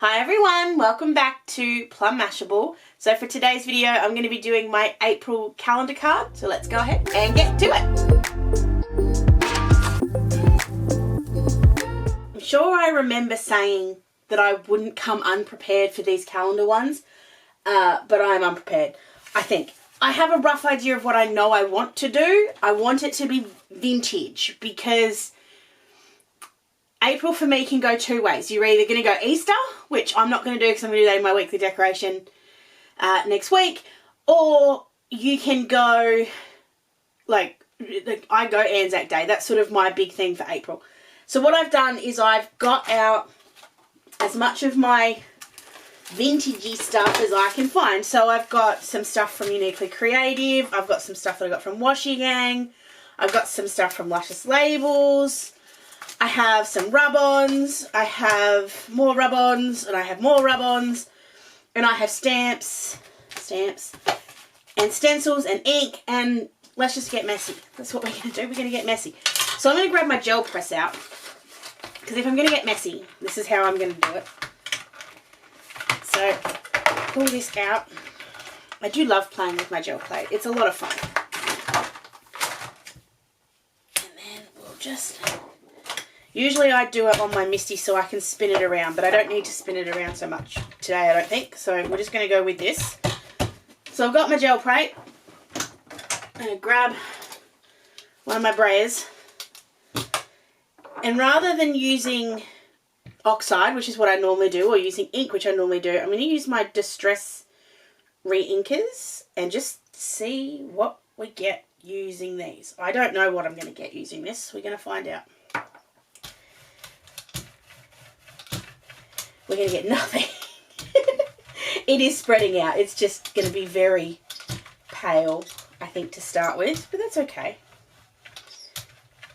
Hi everyone, welcome back to Plum Mashable. So for today's video I'm going to be doing my April calendar card, so let's go ahead and get to it. I'm sure I remember saying that I wouldn't come unprepared for these calendar ones, but I'm unprepared, I think. I have a rough idea of what I know I want to do. I want it to be vintage because April for me can go two ways. You're either going to go Easter, which I'm not going to do because I'm going to do that in my weekly decoration next week, or you can go, like I go Anzac Day. That's sort of my big thing for April. So what I've done is I've got out as much of my vintagey stuff as I can find. So I've got some stuff from Uniquely Creative. I've got some stuff that I got from Washi Gang. I've got some stuff from Luscious Labels. I have some rub-ons, I have more rub-ons, and I have more rub-ons, and I have stamps, and stencils, and ink, and let's just get messy. That's what we're going to do, we're going to get messy. So I'm going to grab my gel press out, because if I'm going to get messy, this is how I'm going to do it. So, pull this out. I do love playing with my gel plate, it's a lot of fun. And then we'll just... Usually I do it on my Misty so I can spin it around, but I don't need to spin it around so much today, I don't think. So we're just going to go with this. So I've got my gel plate. I'm going to grab one of my Brayers. And rather than using oxide, which is what I normally do, or using ink, which I normally do, I'm going to use my Distress Reinkers and just see what we get using these. I don't know what I'm going to get using this. We're going to find out. We're going to get nothing. It is spreading out. It's just going to be very pale, I think, to start with. But that's okay.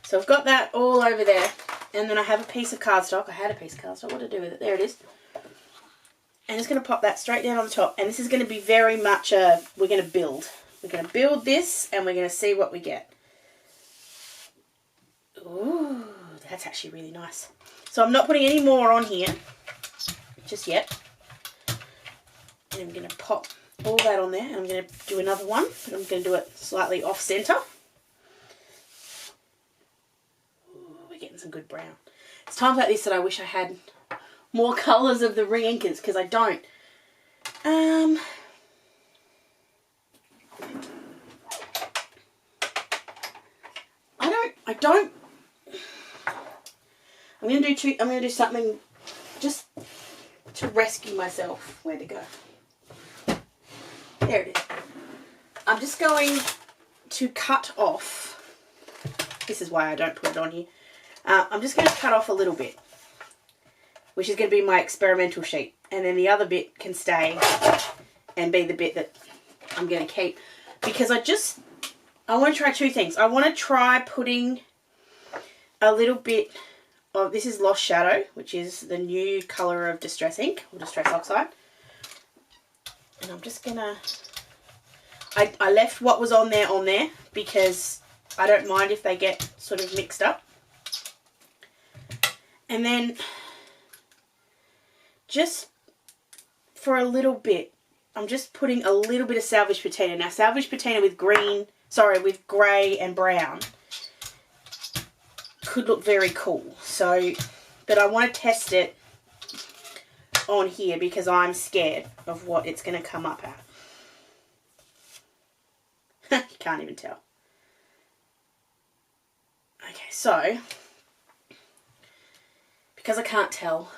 So I've got that all over there. And then I have a piece of cardstock. I had a piece of cardstock. What to do with it? There it is. And just going to pop that straight down on the top. And this is going to be very much a... We're going to build. We're going to build this and we're going to see what we get. Ooh, that's actually really nice. So I'm not putting any more on here just yet. And I'm going to pop all that on there and I'm going to do another one, but I'm going to do it slightly off center. Ooh, we're getting some good brown. It's times like this that I wish I had more colours of the Reinkers because I don't. I'm going to do something just to rescue myself. Where'd it go? There it is. I'm just going to cut off. This is why I don't put it on here. I'm just going to cut off a little bit, which is going to be my experimental sheet. And then the other bit can stay and be the bit that I'm going to keep. Because I want to try two things. I want to try putting a little bit of, this is Lost Shadow, which is the new colour of Distress Ink, or Distress Oxide. And I'm just going to, I left what was on there because I don't mind if they get sort of mixed up. And then just for a little bit, I'm just putting a little bit of Salvage Patina. Now Salvage Patina with with grey and brown could look very cool. So, but I want to test it on here because I'm scared of what it's going to come up at. You can't even tell. Okay, so because I can't tell,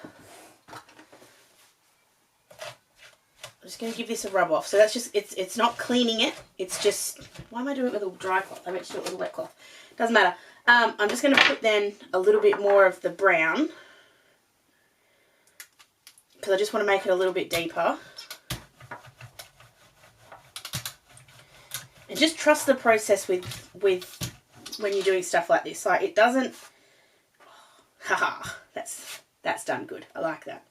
I'm just going to give this a rub off. So that's just, it's not cleaning it. It's just, why am I doing it with a dry cloth? I meant to do it with a wet cloth. Doesn't matter. I'm just going to put then a little bit more of the brown because I just want to make it a little bit deeper. And just trust the process with when you're doing stuff like this. Like it doesn't, haha, that's done good. I like that.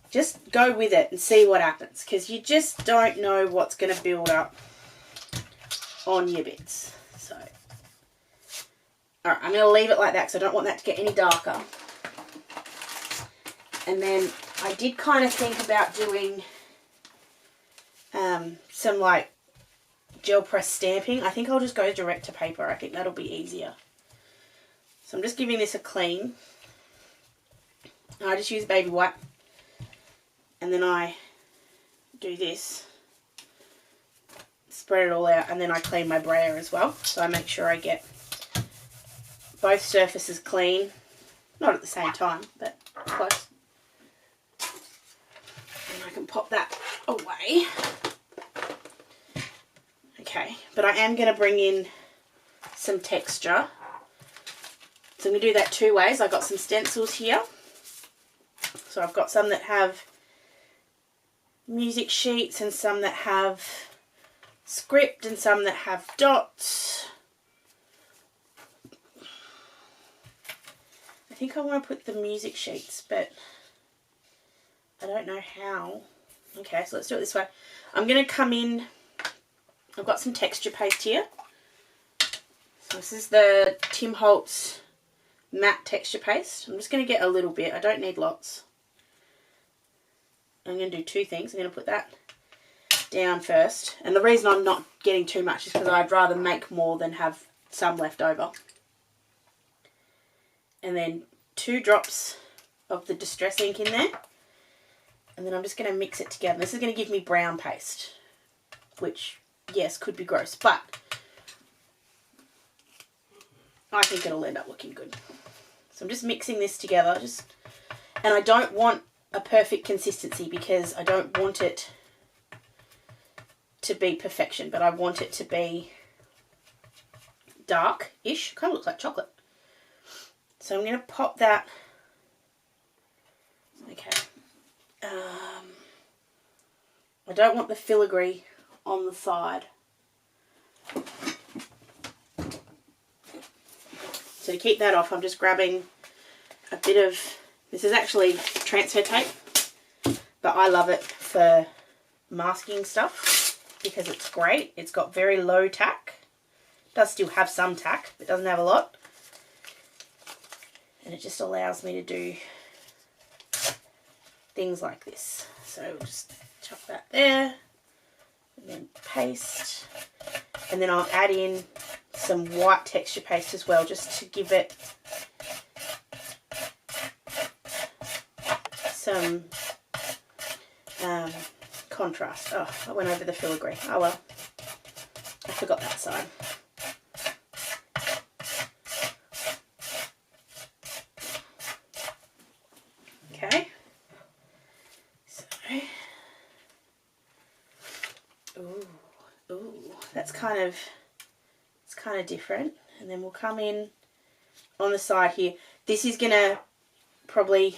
Just go with it and see what happens because you just don't know what's going to build up on your bits. So, alright, I'm going to leave it like that because I don't want that to get any darker. And then I did kind of think about doing some like gel press stamping. I think I'll just go direct to paper. I think that'll be easier. So I'm just giving this a clean. I just use baby wipe. And then I do this. Spread it all out, and then I clean my brayer as well. So I make sure I get both surfaces clean. Not at the same time, but close. And I can pop that away. Okay, but I am going to bring in some texture. So I'm going to do that two ways. I've got some stencils here. So I've got some that have music sheets and some that have script and some that have dots. I think I want to put the music sheets, but I don't know how. Okay, so let's do it this way. I'm going to come in. I've got some texture paste here. So this is the Tim Holtz matte texture paste. I'm just going to get a little bit. I don't need lots. I'm going to do two things. I'm going to put that down first. And the reason I'm not getting too much is because I'd rather make more than have some left over. And then 2 drops of the Distress ink in there. And then I'm just going to mix it together. This is going to give me brown paste, which, yes, could be gross, but I think it'll end up looking good. So I'm just mixing this together, and I don't want a perfect consistency because I don't want it to be perfection, but I want it to be dark-ish. Kind of looks like chocolate. So I'm going to pop that. Okay. I don't want the filigree on the side. So to keep that off, I'm just grabbing a bit of, this is actually transfer tape, but I love it for masking stuff because it's great. It's got very low tack. It does still have some tack, but it doesn't have a lot. And it just allows me to do things like this. So we'll just chuck that there, and then paste. And then I'll add in some white texture paste as well, just to give it some contrast. Oh, I went over the filigree. Oh well, I forgot that side. Okay, so, ooh, that's kind of, it's kind of different. And then we'll come in on the side here. This is gonna probably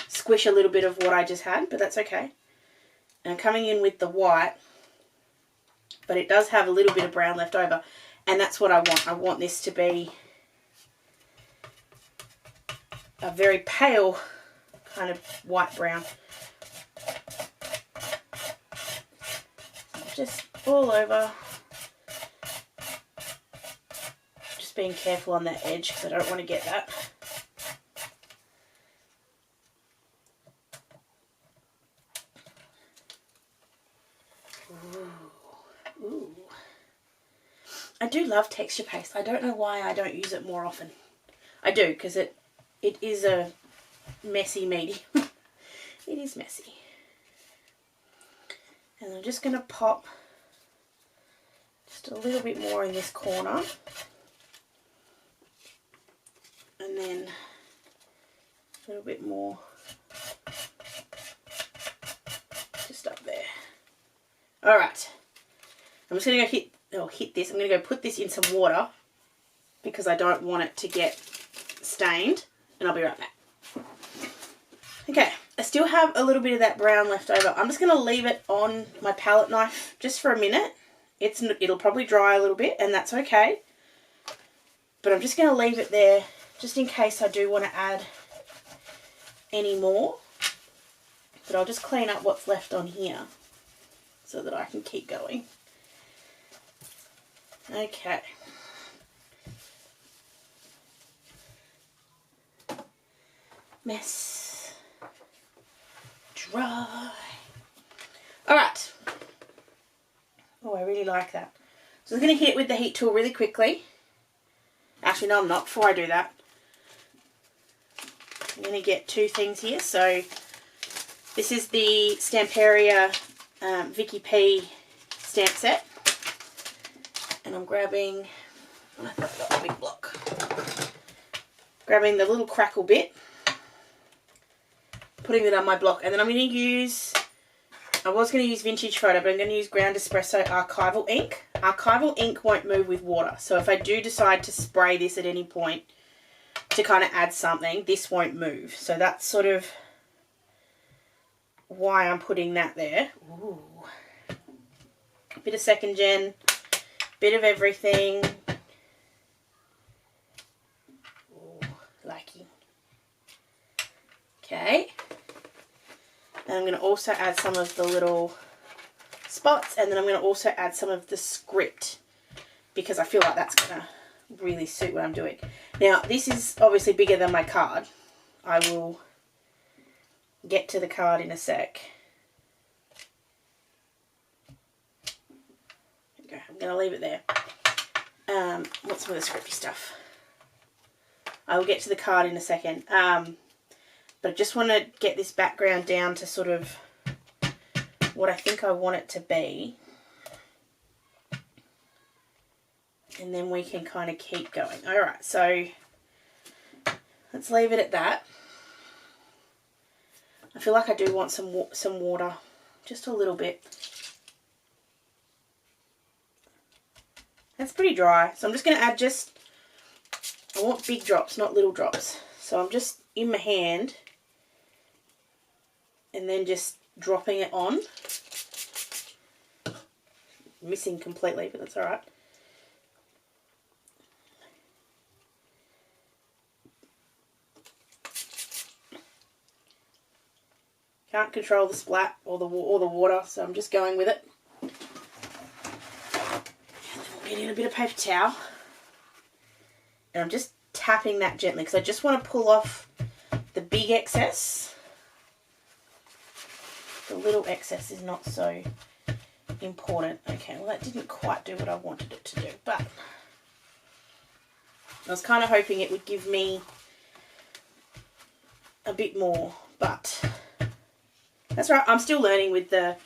squish a little bit of what I just had, but that's okay. And I'm coming in with the white, but it does have a little bit of brown left over, and that's what I want. I want this to be a very pale kind of white brown. Just all over. Just being careful on that edge because I don't want to get that. Ooh. I do love texture paste. I don't know why I don't use it more often. I do, because it is a messy medium. It is messy. And I'm just going to pop just a little bit more in this corner. And then a little bit more just up there. Alright. I'm just going to go hit this. I'm going to go put this in some water because I don't want it to get stained. And I'll be right back. Okay, I still have a little bit of that brown left over. I'm just going to leave it on my palette knife just for a minute. It'll probably dry a little bit, and that's okay. But I'm just going to leave it there just in case I do want to add any more. But I'll just clean up what's left on here so that I can keep going. Okay. Mess. dry. Alright. Oh, I really like that. So I'm going to hit it with the heat tool really quickly. Actually, no, I'm not. Before I do that, I'm going to get two things here. So this is the Stamperia Vicky P stamp set. And I'm grabbing, I thought I got a big block. Grabbing the little crackle bit, putting it on my block, and then I'm going to use, I was going to use Vintage Photo, but I'm going to use Ground Espresso Archival ink. Archival ink won't move with water, so if I do decide to spray this at any point to kind of add something, this won't move. So that's sort of why I'm putting that there. Ooh. Bit of second gen, bit of everything. Lucky. Okay. And I'm going to also add some of the little spots, and then I'm going to also add some of the script because I feel like that's going to really suit what I'm doing. Now, this is obviously bigger than my card. I will get to the card in a sec. There we go. I'm going to leave it there. What's some of the scripty stuff? I will get to the card in a second, but I just want to get this background down to sort of what I think I want it to be, and then we can kind of keep going. Alright, so let's leave it at that. I feel like I do want some water, just a little bit. That's pretty dry, so I'm just going to add just, I want big drops, not little drops. So I'm just in my hand and then just dropping it on. Missing completely, but that's alright. Can't control the splat or the water, so I'm just going with it. And then we'll get in a bit of paper towel. And I'm just tapping that gently because I just want to pull off the big excess. The little excess is not so important. Okay, well that didn't quite do what I wanted it to do, but I was kind of hoping it would give me a bit more, but that's right. I'm still learning with the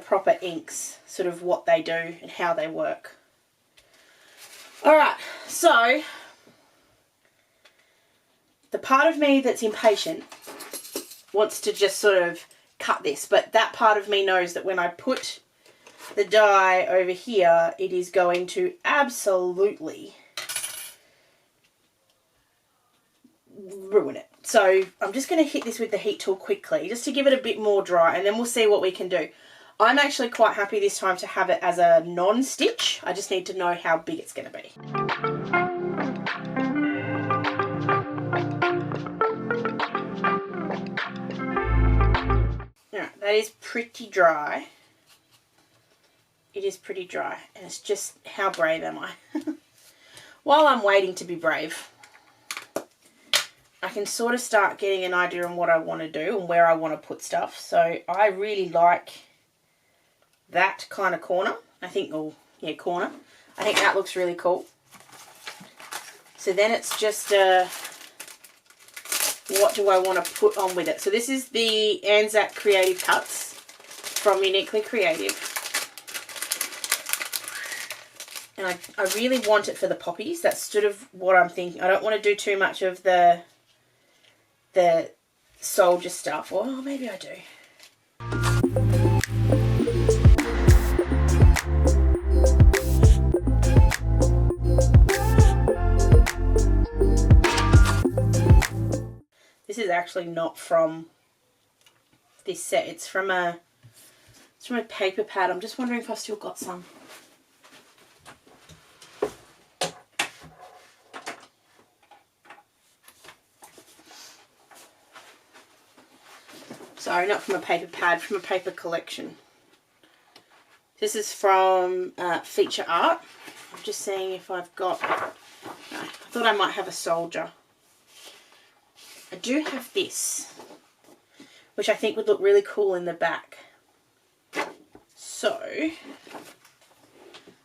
proper inks, sort of what they do and how they work. Alright, so the part of me that's impatient wants to just sort of cut this, but that part of me knows that when I put the die over here, it is going to absolutely ruin it. So I'm just going to hit this with the heat tool quickly just to give it a bit more dry, and then we'll see what we can do. I'm actually quite happy this time to have it as a non-stitch. I just need to know how big it's going to be. Alright, that is pretty dry. It is pretty dry, and it's just, how brave am I? While I'm waiting to be brave, I can sort of start getting an idea on what I want to do and where I want to put stuff. So I really like that kind of corner. I think, oh yeah, corner. I think that looks really cool. So then it's just what do I want to put on with it? So this is the Anzac Creative Cuts from Uniquely Creative. And I really want it for the poppies. That's sort of what I'm thinking. I don't want to do too much of the soldier stuff. Or oh, maybe I do. This is actually not from this set. It's from a paper pad. I'm just wondering if I've still got some. Sorry, not from a paper pad, from a paper collection. This is from Feature Art. I'm just seeing if I've got... No, I thought I might have a soldier. I do have this, which I think would look really cool in the back. So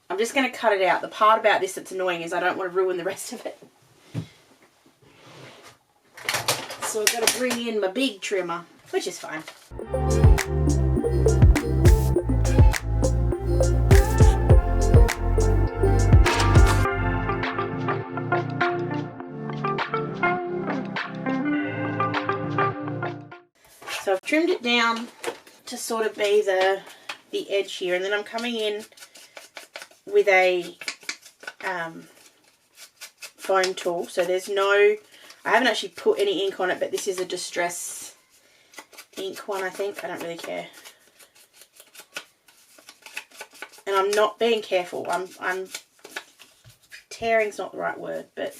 I'm just going to cut it out. The part about this that's annoying is I don't want to ruin the rest of it. So I've got to bring in my big trimmer, which is fine. So I've trimmed it down to sort of be the edge here, and then I'm coming in with a foam tool. So there's no, I haven't actually put any ink on it, but this is a distress ink one, I think. I don't really care. And I'm not being careful. I'm tearing's not the right word, but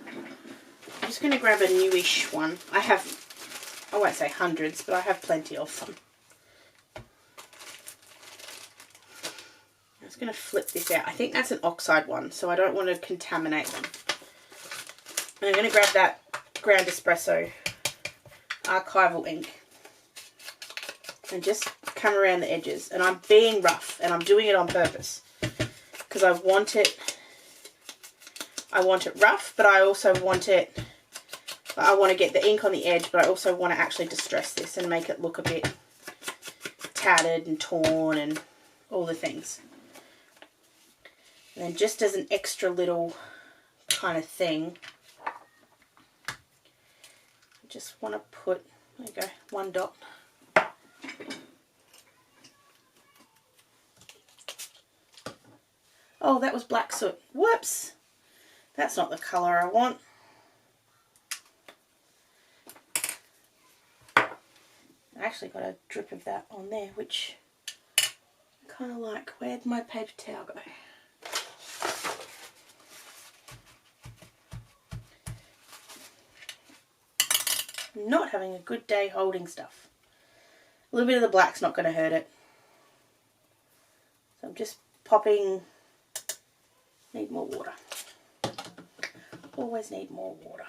I'm just going to grab a newish one. I won't say hundreds, but I have plenty of them. I'm just going to flip this out. I think that's an oxide one, so I don't want to contaminate them. And I'm going to grab that ground espresso archival ink and just come around the edges. And I'm being rough, and I'm doing it on purpose because I want it rough, but I also want it, I want to get the ink on the edge, but I also want to actually distress this and make it look a bit tattered and torn and all the things. And then just as an extra little kind of thing, I just want to put, there you go, one dot. Oh, that was black soot. Whoops! That's not the colour I want. I actually got a drip of that on there, which I kind of like. Where'd my paper towel go? Not having a good day holding stuff. A little bit of the black's not going to hurt it. So I'm just popping. Need more water. Always need more water.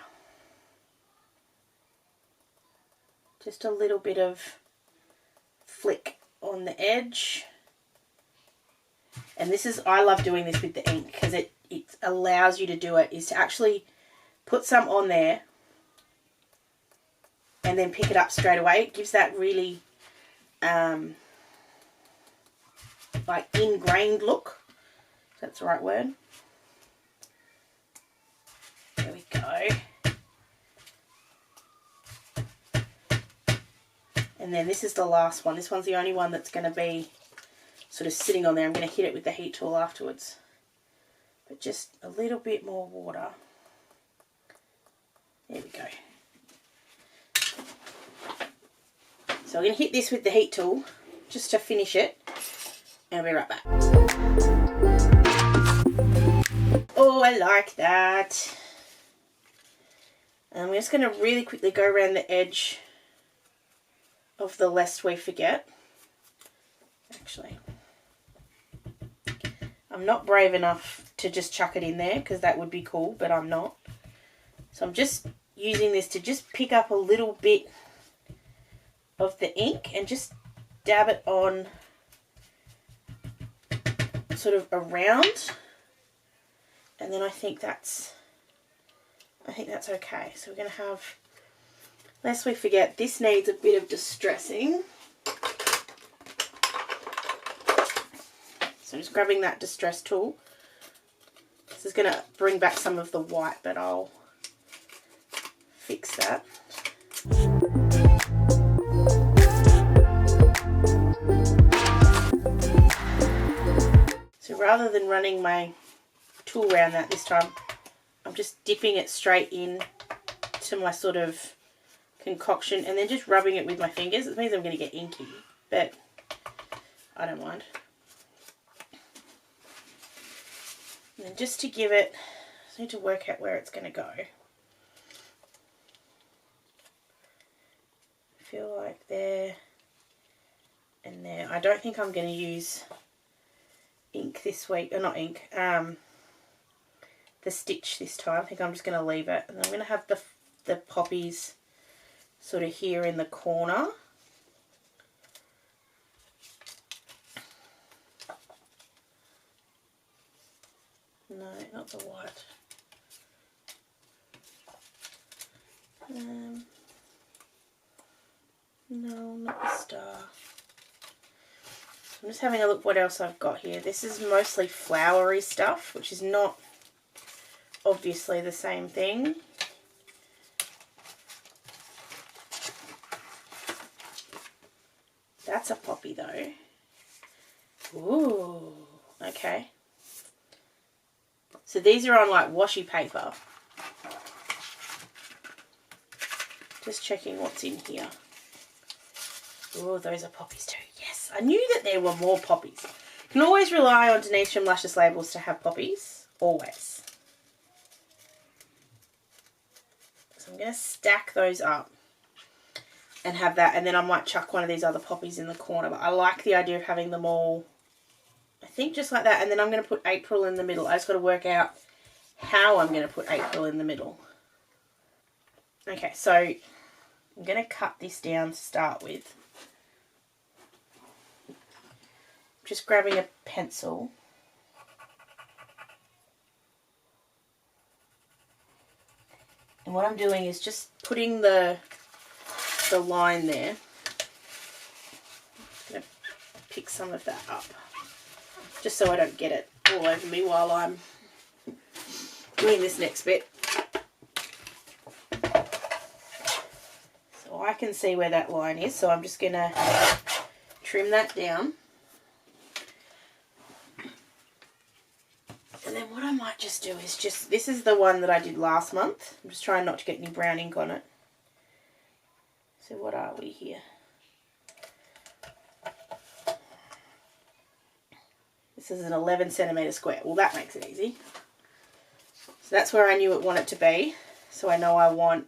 Just a little bit of flick on the edge. And this is, I love doing this with the ink because it allows you to do it, is to actually put some on there and then pick it up straight away. It gives that really like ingrained look, if that's the right word. There we go. And then this is the last one. This one's the only one that's going to be sort of sitting on there. I'm going to hit it with the heat tool afterwards. But just a little bit more water. There we go. So I'm going to hit this with the heat tool just to finish it. And I'll be right back. Oh, I like that. And I'm just going to really quickly go around the edge of the lest we forget. Actually, I'm not brave enough to just chuck it in there because that would be cool, but I'm not. So I'm just using this to just pick up a little bit of the ink and just dab it on sort of around, and then I think that's okay. So we're going to have, lest we forget, this needs a bit of distressing. So I'm just grabbing that distress tool. This is going to bring back some of the white, but I'll fix that. So rather than running my tool around that this time, I'm just dipping it straight in to my sort of concoction and then just rubbing it with my fingers. It means I'm going to get inky, but I don't mind. And then just to give it, I just need to work out where it's going to go. I feel like there and there. I don't think I'm going to use ink this week, or not ink, the stitch this time. I think I'm just going to leave it, and I'm going to have the poppies sort of here in the corner, No, not the white. No, not the star. I'm just having a look what else I've got here. This is mostly flowery stuff, which is not obviously the same thing. That's a poppy though. Ooh, okay. So these are on like washi paper. Just checking what's in here. Oh, those are poppies too. Yes, I knew that there were more poppies. You can always rely on Denise from Luscious Labels to have poppies. Always. So I'm going to stack those up and have that. And then I might chuck one of these other poppies in the corner. But I like the idea of having them all, I think, just like that. And then I'm going to put April in the middle. I just got to work out how I'm going to put April in the middle. Okay, so I'm going to cut this down to start with. Just grabbing a pencil. And what I'm doing is just putting the line there. I'm going to pick some of that up. Just so I don't get it all over me while I'm doing this next bit. So I can see where that line is. So I'm just going to trim that down. And then what I might just do is just, this is the one that I did last month. I'm just trying not to get any brown ink on it. So what are we here? This is an 11 centimetre square. Well, that makes it easy. So that's where I knew it wanted to be. So I know I want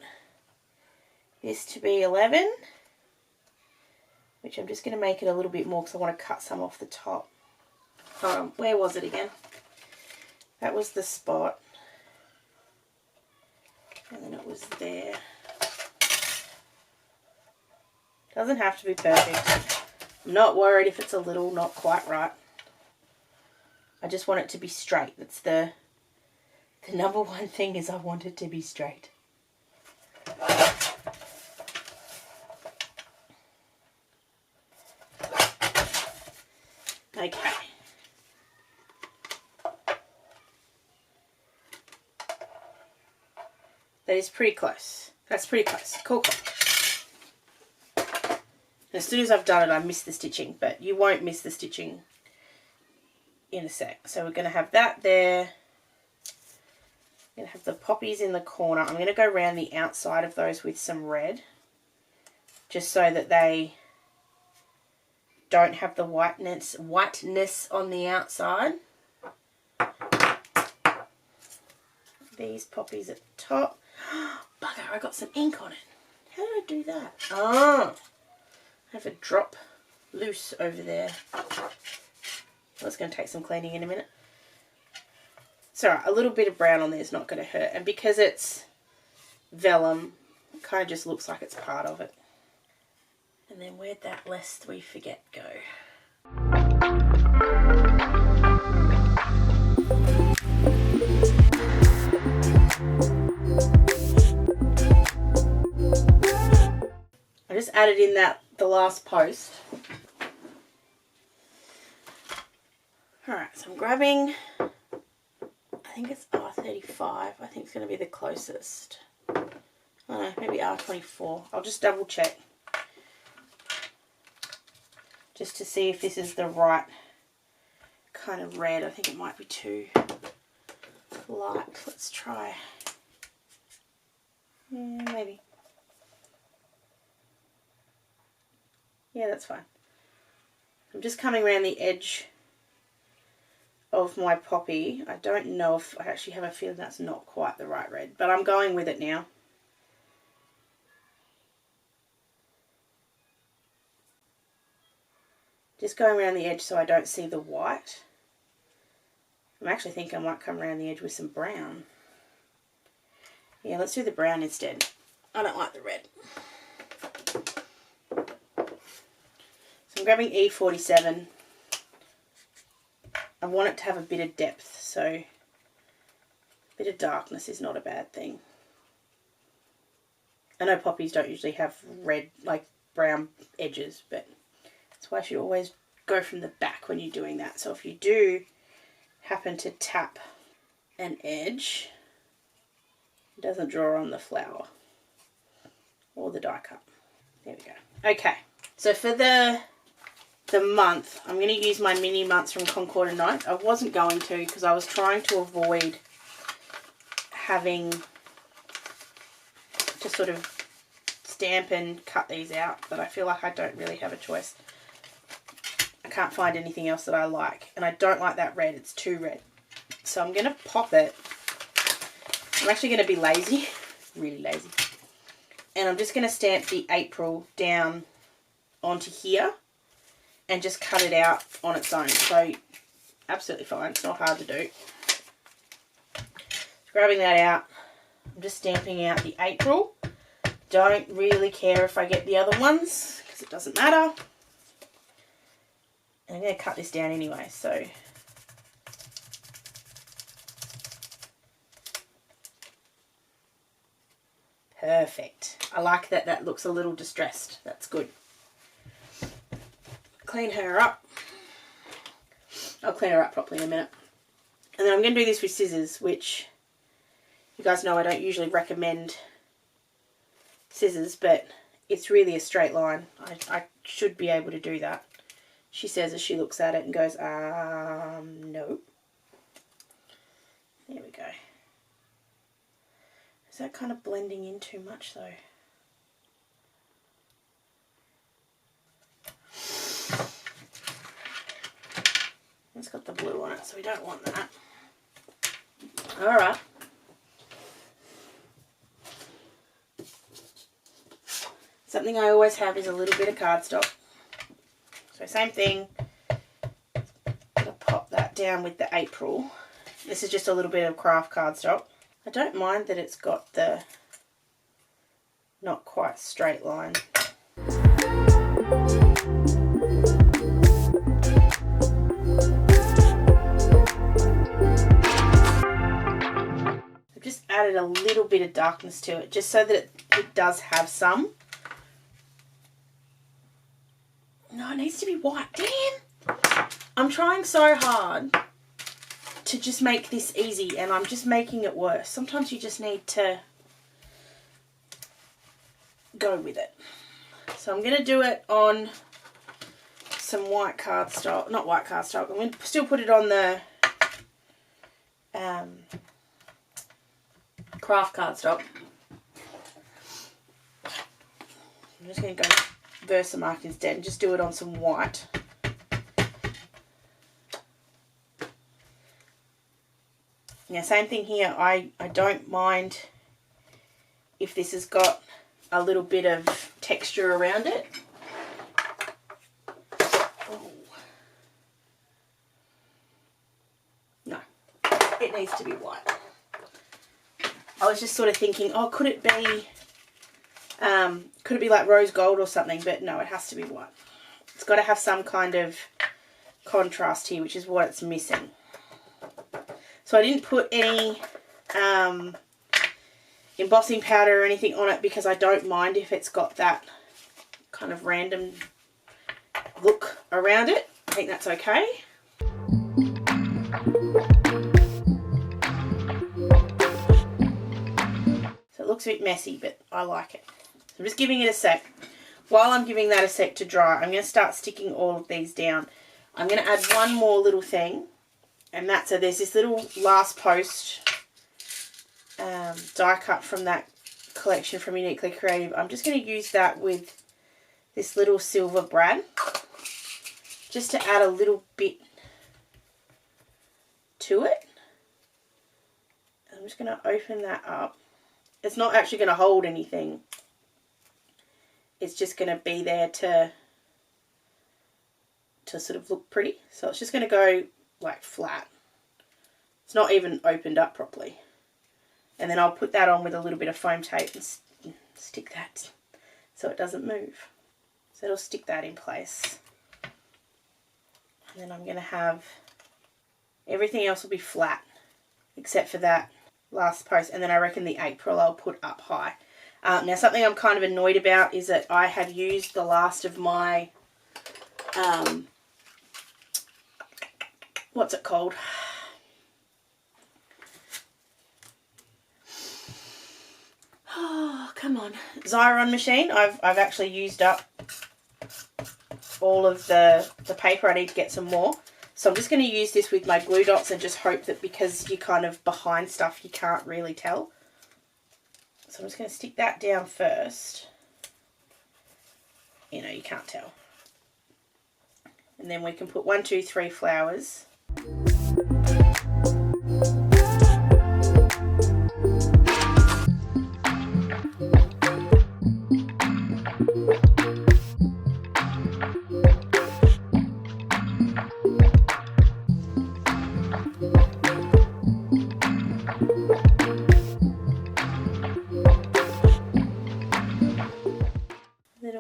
this to be 11, which I'm just going to make it a little bit more because I want to cut some off the top. Hold on, where was it again? That was the spot. And then it was there. Doesn't have to be perfect. I'm not worried if it's a little not quite right. I just want it to be straight. That's the number one thing, is I want it to be straight. Okay. That is pretty close. That's pretty close. Cool, cool. And as soon as I've done it, I miss the stitching, but you won't miss the stitching in a sec. So we're going to have that there. I'm going to have the poppies in the corner. I'm going to go around the outside of those with some red, just so that they don't have the whiteness on the outside. These poppies at the top. Bugger, I got some ink on it. How did I do that? Oh, I have a drop loose over there. That's going to take some cleaning in a minute. It's alright, a little bit of brown on there is not going to hurt. And because it's vellum, it kind of just looks like it's part of it. And then where'd that lest we forget go? I just added in the last post. Alright, so I'm grabbing, I think it's R35. I think it's going to be the closest. I don't know, maybe R24. I'll just double check. Just to see if this is the right kind of red. I think it might be too light. Let's try. Maybe. Yeah, that's fine. I'm just coming around the edge of my poppy. I don't know if I actually have a feeling that's not quite the right red, but I'm going with it now. Just going around the edge so I don't see the white. I actually think I might come around the edge with some brown. Yeah, let's do the brown instead. I don't like the red. So I'm grabbing E47. I want it to have a bit of depth, so Bit of darkness is not a bad thing. I know poppies don't usually have red, like brown edges, but that's why you should always go from the back when you're doing that. So if you do happen to tap an edge, it doesn't draw on the flower or the die cut. There we go. Okay, so for the month, I'm going to use my mini months from Concord and Ninth. I wasn't going to because I was trying to avoid having to sort of stamp and cut these out, but I feel like I don't really have a choice. I can't find anything else that I like, and I don't like that red. It's too red. So I'm going to pop it. I'm actually going to be lazy, really lazy, and I'm just going to stamp the April down onto here and just cut it out on its own. So absolutely fine, it's not hard to do. Grabbing that out, I'm just stamping out the April. Don't really care if I get the other ones because it doesn't matter. And I'm going to cut this down anyway, so perfect. I like that that looks a little distressed. That's good. Clean her up. I'll clean her up properly in a minute. And then I'm going to do this with scissors, which you guys know I don't usually recommend scissors, but it's really a straight line. I should be able to do that. She says as she looks at it and goes, no. There we go. Is that kind of blending in too much though? It's got the blue on it, so we don't want that. Alright. Something I always have is a little bit of cardstock. So same thing. I'll pop that down with the April. This is just a little bit of craft cardstock. I don't mind that it's got the not quite straight line. I've just added a little bit of darkness to it just so that it does have some. No, it needs to be white. Damn! I'm trying so hard to just make this easy and I'm just making it worse. Sometimes you just need to go with it. So I'm going to do it on some white cardstock. Not white cardstock. I'm going to still put it on the craft cardstock. I'm just going to go Versamark instead and just do it on some white. Yeah, same thing here. I don't mind if this has got a little bit of texture around it. Oh. No, it needs to be white. I was just sort of thinking, oh, could it be like rose gold or something? But no, it has to be white. It's got to have some kind of contrast here, which is what it's missing. So I didn't put any embossing powder or anything on it because I don't mind if it's got that kind of random look around it. I think that's okay. So it looks a bit messy, but I like it. So I'm just giving it a sec. While I'm giving that a sec to dry, I'm going to start sticking all of these down. I'm going to add one more little thing. And that's, so there's this little last post die cut from that collection from Uniquely Creative. I'm just going to use that with this little silver brad just to add a little bit to it. I'm just going to open that up. It's not actually going to hold anything. It's just going to be there to sort of look pretty. So it's just going to go like flat. It's not even opened up properly. And then I'll put that on with a little bit of foam tape and stick that so it doesn't move. So it'll stick that in place. And then I'm going to have, everything else will be flat except for that last post, and then I reckon the April I'll put up high. Now something I'm kind of annoyed about is that I have used the last of my, what's it called? Oh, come on. Xyron machine. I've actually used up all of the paper. I need to get some more. So I'm just going to use this with my glue dots and just hope that because you're kind of behind stuff, you can't really tell. So I'm just going to stick that down first. You know, you can't tell. And then we can put 1, 2, 3 flowers.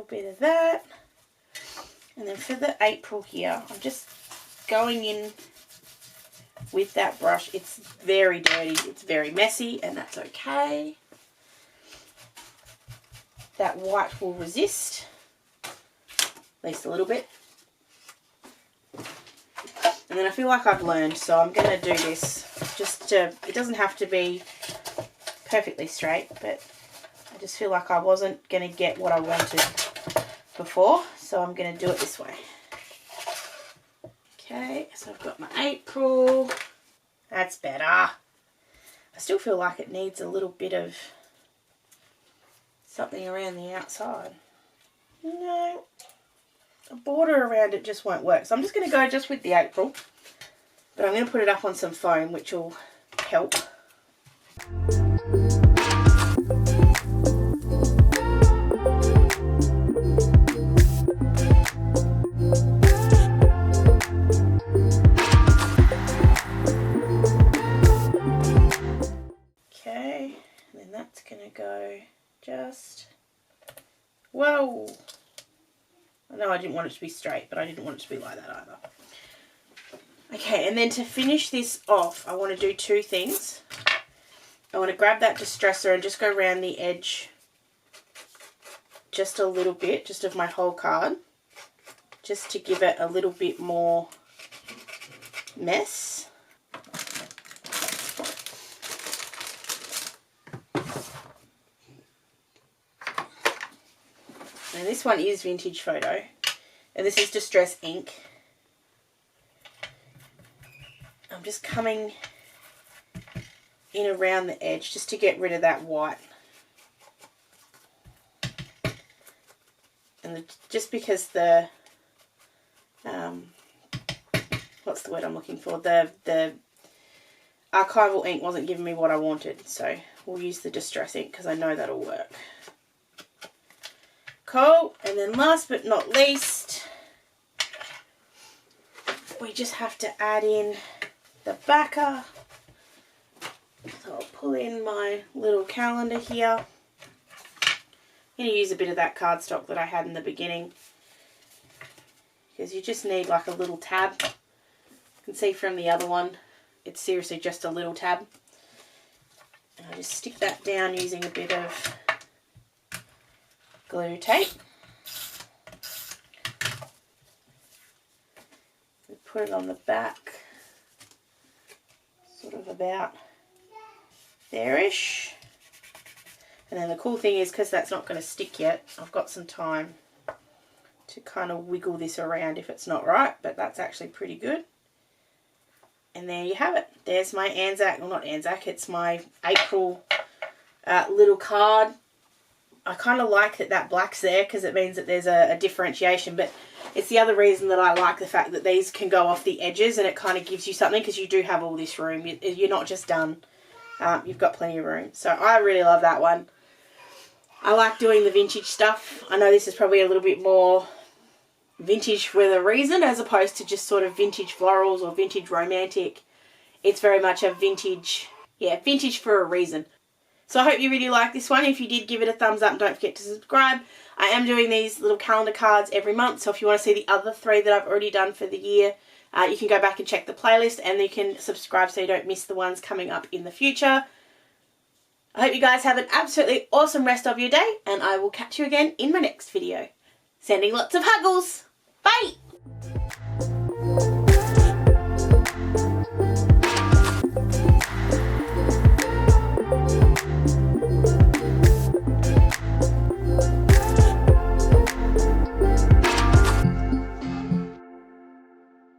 Bit of that, and then for the April here, I'm just going in with that brush. It's very dirty, it's very messy, and that's okay. That white will resist, at least a little bit. And then I feel like I've learned, so I'm going to do this just to, it doesn't have to be perfectly straight, but I just feel like I wasn't going to get what I wanted before, so I'm going to do it this way. Okay, so I've got my April. That's better. I still feel like it needs a little bit of something around the outside. No, a border around it just won't work. So I'm just going to go just with the April, but I'm going to put it up on some foam, which will help. Go just, whoa, I know I didn't want it to be straight, but I didn't want it to be like that either. Okay, and then to finish this off, I want to do 2 things. I want to grab that distresser and just go around the edge just a little bit, just of my whole card, just to give it a little bit more mess. And this one is Vintage Photo, and this is Distress Ink. I'm just coming in around the edge just to get rid of that white. And just because the, what's the word I'm looking for? The Archival ink wasn't giving me what I wanted, so we'll use the Distress Ink because I know that'll work. Cool, and then last but not least, we just have to add in the backer. So I'll pull in my little calendar here. I'm going to use a bit of that cardstock that I had in the beginning, because you just need like a little tab. You can see from the other one, it's seriously just a little tab. And I just stick that down using a bit of glue tape. We put it on the back, sort of about there-ish. And then the cool thing is, because that's not going to stick yet, I've got some time to kind of wiggle this around if it's not right, but that's actually pretty good. And there you have it. There's my Anzac, well not Anzac, it's my April little card. I kind of like that black's there because it means that there's a differentiation, but it's the other reason that I like the fact that these can go off the edges, and it kind of gives you something because you do have all this room. You're not just done. You've got plenty of room. So I really love that one. I like doing the vintage stuff. I know this is probably a little bit more vintage for a reason as opposed to just sort of vintage florals or vintage romantic. It's very much a vintage, yeah, vintage for a reason. So I hope you really like this one. If you did, give it a thumbs up and don't forget to subscribe. I am doing these little calendar cards every month, so if you want to see the other 3 that I've already done for the year, you can go back and check the playlist, and you can subscribe so you don't miss the ones coming up in the future. I hope you guys have an absolutely awesome rest of your day, and I will catch you again in my next video. Sending lots of huggles!